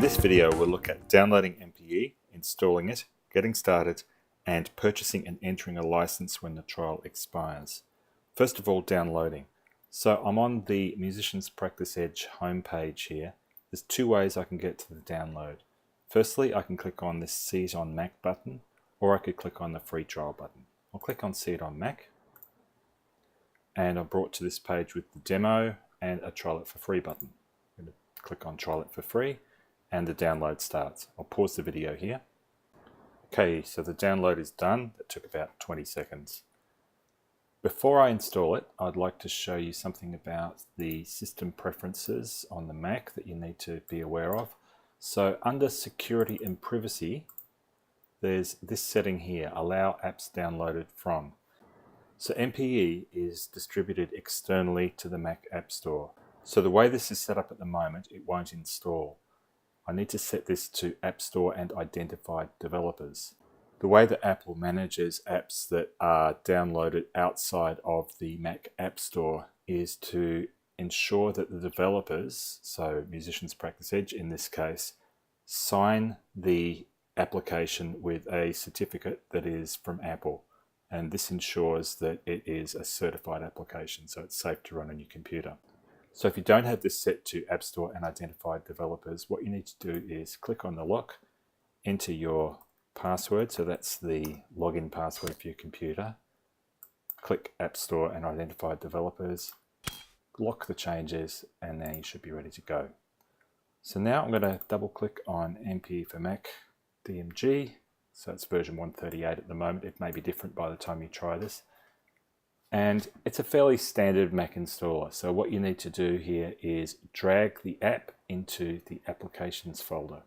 this video, we'll look at downloading MPE, installing it, getting started, and purchasing and entering a license when the trial expires. First of all, downloading. So I'm on the Musicians Practice Edge homepage here. There's two ways I can get to the download. Firstly, I can click on this See It on Mac button, or I could click on the free trial button. I'll click on See It on Mac, and I'm brought to this page with the demo and a Trial It for Free button. I'm going to click on Trial It for Free, and the download starts. I'll pause the video here. Okay, so the download is done. It took about 20 seconds. Before I install it, I'd like to show you something about the system preferences on the Mac that you need to be aware of. So under Security and Privacy, there's this setting here, Allow Apps Downloaded From. So MPE is distributed externally to the Mac App Store. So the way this is set up at the moment, it won't install. I need to set this to App Store and Identified Developers. The way that Apple manages apps that are downloaded outside of the Mac App Store is to ensure that the developers, so Musicians Practice Edge in this case, sign the application with a certificate that is from Apple. And this ensures that it is a certified application, so it's safe to run on your computer. So if you don't have this set to App Store and Identified Developers, what you need to do is click on the lock, enter your password, so that's the login password for your computer, click App Store and Identified Developers, lock the changes, and now you should be ready to go. So now I'm going to double click on MPE for Mac DMG, so it's version 138 at the moment. It may be different by the time you try this. And it's a fairly standard Mac installer. So what you need to do here is drag the app into the applications folder.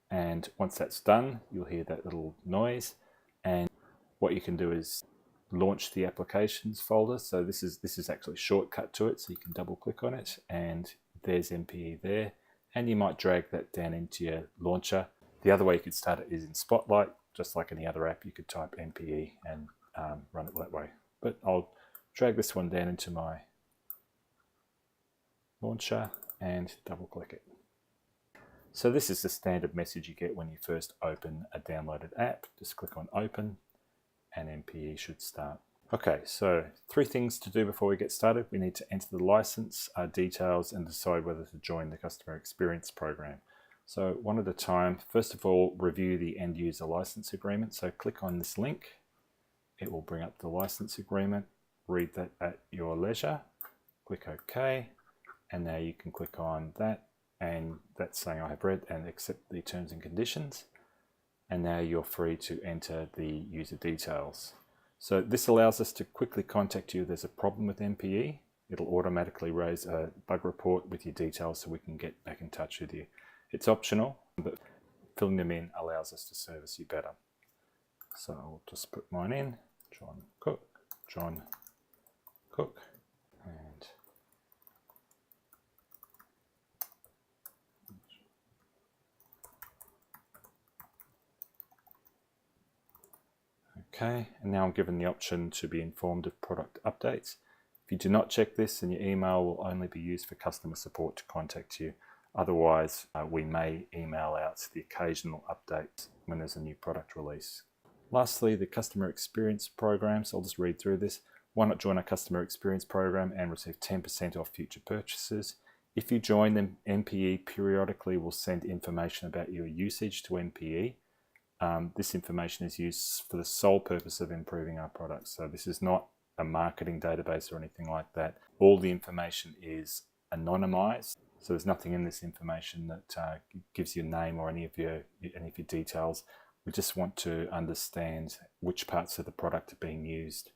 And once that's done, you'll hear that little noise. And what you can do is launch the applications folder. So this is actually a shortcut to it. So you can double click on it and there's MPE there. And you might drag that down into your launcher. The other way you could start it is in Spotlight. Just like any other app, you could type MPE and run it that way. But I'll drag this one down into my launcher and double click it. So this is the standard message you get when you first open a downloaded app. Just click on Open and MPE should start. Okay, so 3 things to do before we get started. We need to enter the license details and decide whether to join the customer experience program. So one at a time. First of all, review the end user license agreement. So click on this link. It will bring up the license agreement. Read that at your leisure. Click OK. And now you can click on that. And that's saying I have read and accept the terms and conditions. And now you're free to enter the user details. So this allows us to quickly contact you if there's a problem with MPE. It'll automatically raise a bug report with your details so we can get back in touch with you. It's optional, but filling them in allows us to service you better. So I'll just put mine in, John Cook, and okay, and now I'm given the option to be informed of product updates. If you do not check this, then your email will only be used for customer support to contact you. Otherwise, we may email out the occasional updates when there's a new product release. Lastly, the customer experience program. So I'll just read through this. Why not join a customer experience program and receive 10% off future purchases? If you join them, MPE periodically will send information about your usage to MPE. This information is used for the sole purpose of improving our products. So this is not a marketing database or anything like that. All the information is anonymized. So there's nothing in this information that gives your name or any of your details. We just want to understand which parts of the product are being used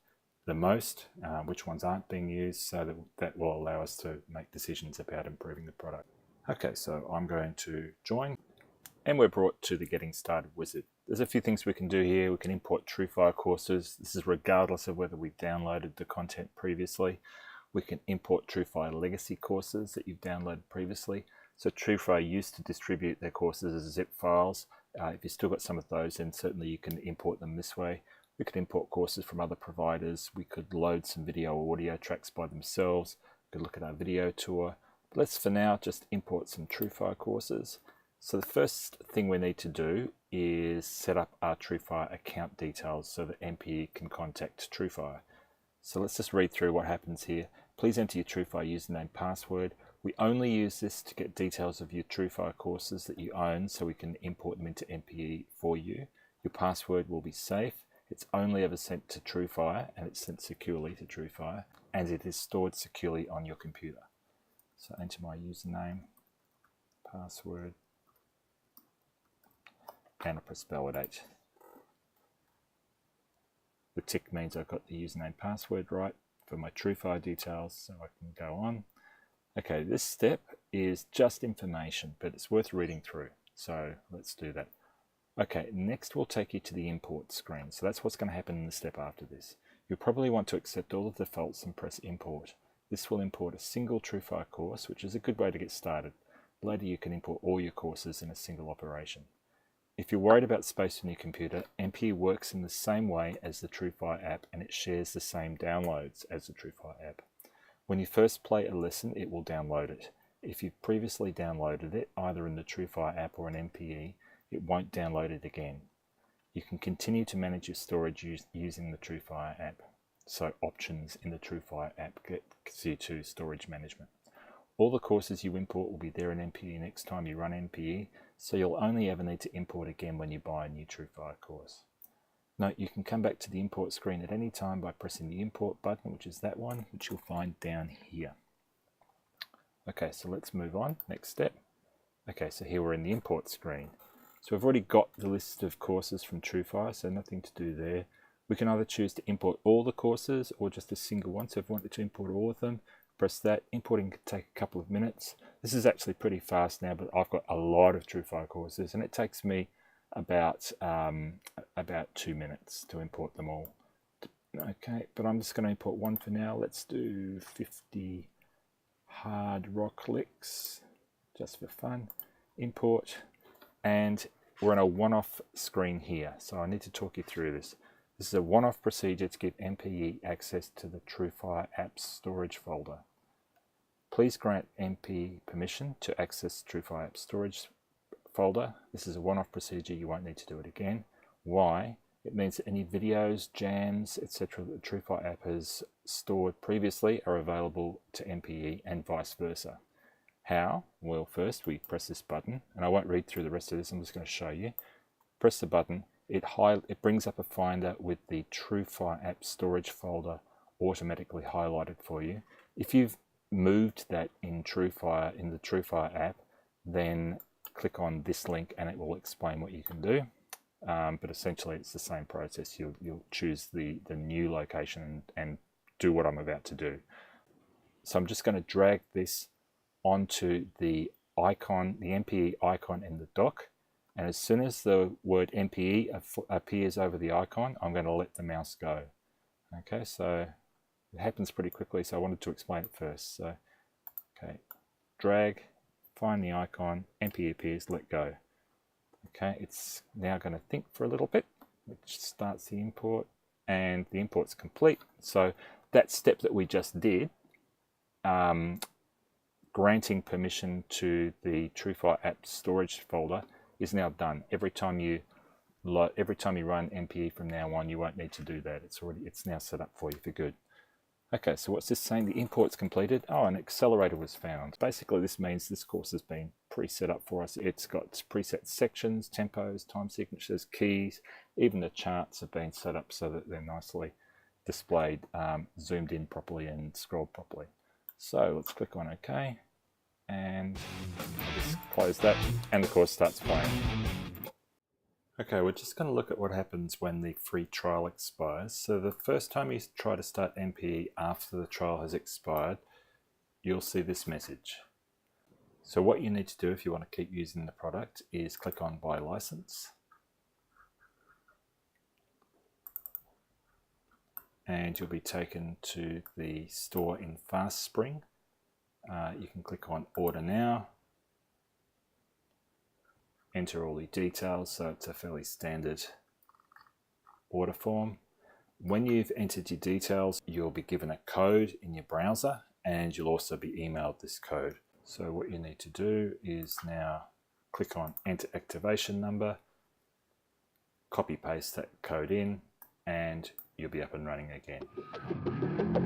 the most, which ones aren't being used, so that will allow us to make decisions about improving the product. Okay, so I'm going to join, and we're brought to the Getting Started wizard. There's a few things we can do here. We can import TrueFire courses. This is regardless of whether we downloaded the content previously. We can import TrueFire legacy courses that you've downloaded previously. So TrueFire used to distribute their courses as zip files. If you've still got some of those, then certainly you can import them this way. We could import courses from other providers. We could load some video or audio tracks by themselves. We could look at our video tour. Let's for now just import some TrueFire courses. So the first thing we need to do is set up our TrueFire account details so that MPE can contact TrueFire. So let's just read through what happens here. Please enter your TrueFire username password. We only use this to get details of your TrueFire courses that you own so we can import them into MPE for you. Your password will be safe. It's only ever sent to TrueFire, and it's sent securely to TrueFire, and it is stored securely on your computer. So enter my username, password, and I press validate. The tick means I've got the username password right for my TrueFire details, so I can go on. Okay, this step is just information, but it's worth reading through. So let's do that. Okay, next we'll take you to the import screen. So that's what's going to happen in the step after this. You'll probably want to accept all of the defaults and press import. This will import a single TrueFire course, which is a good way to get started. Later you can import all your courses in a single operation. If you're worried about space on your computer, MPE works in the same way as the TrueFire app, and it shares the same downloads as the TrueFire app. When you first play a lesson, it will download it. If you've previously downloaded it, either in the TrueFire app or an MPE, it won't download it again. You can continue to manage your storage using the TrueFire app. So options in the TrueFire app gets you to storage management. All the courses you import will be there in MPE next time you run MPE, so you'll only ever need to import again when you buy a new TrueFire course. Note, you can come back to the import screen at any time by pressing the import button, which is that one, which you'll find down here. Okay, so let's move on. Next step. Okay, so here we're in the import screen. So we've already got the list of courses from TrueFire, so nothing to do there. We can either choose to import all the courses or just a single one. So if we wanted to import all of them, press that. Importing can take a couple of minutes. This is actually pretty fast now, but I've got a lot of TrueFire courses, and it takes me about 2 minutes to import them all. Okay, but I'm just going to import one for now. Let's do 50 hard rock licks, just for fun. Import, and we're on a one-off screen here, so I need to talk you through this. This is a one-off procedure to give MPE access to the TrueFire apps storage folder. Please grant MPE permission to access TrueFire apps storage folder. This is a one-off procedure, you won't need to do it again. Why? It means that any videos, jams, etc. that the TrueFire app has stored previously are available to MPE and vice versa. How? Well, first we press this button, and I won't read through the rest of this, I'm just going to show you. Press the button, it brings up a finder with the TrueFire app storage folder automatically highlighted for you. If you've moved that in the TrueFire app, then click on this link and it will explain what you can do. But essentially it's the same process. You'll choose the new location and do what I'm about to do. So I'm just going to drag this onto the icon, the MPE icon in the dock, and as soon as the word MPE appears over the icon, I'm going to let the mouse go. Okay, so it happens pretty quickly, so I wanted to explain it first. So, okay, drag, find the icon, MPE appears, let go. Okay, it's now going to think for a little bit, which starts the import, and the import's complete. So that step that we just did, granting permission to the TrueFire app storage folder, is now done. Every time you run MPE from now on, you won't need to do that. It's now set up for you for good. Okay, so what's this saying? The import's completed. Oh, an accelerator was found. Basically, this means this course has been pre-set up for us. It's got preset sections, tempos, time signatures, keys. Even the charts have been set up so that they're nicely displayed, zoomed in properly and scrolled properly. So let's click on OK, and I'll just close that, and the course starts playing. Okay, we're just going to look at what happens when the free trial expires. So the first time you try to start MPE after the trial has expired, you'll see this message. So what you need to do if you want to keep using the product is click on Buy License. And you'll be taken to the store in FastSpring. You can click on Order Now. Enter all the details, so it's a fairly standard order form. When you've entered your details, you'll be given a code in your browser, and you'll also be emailed this code. So what you need to do is now click on enter activation number, copy paste that code in, and you'll be up and running again.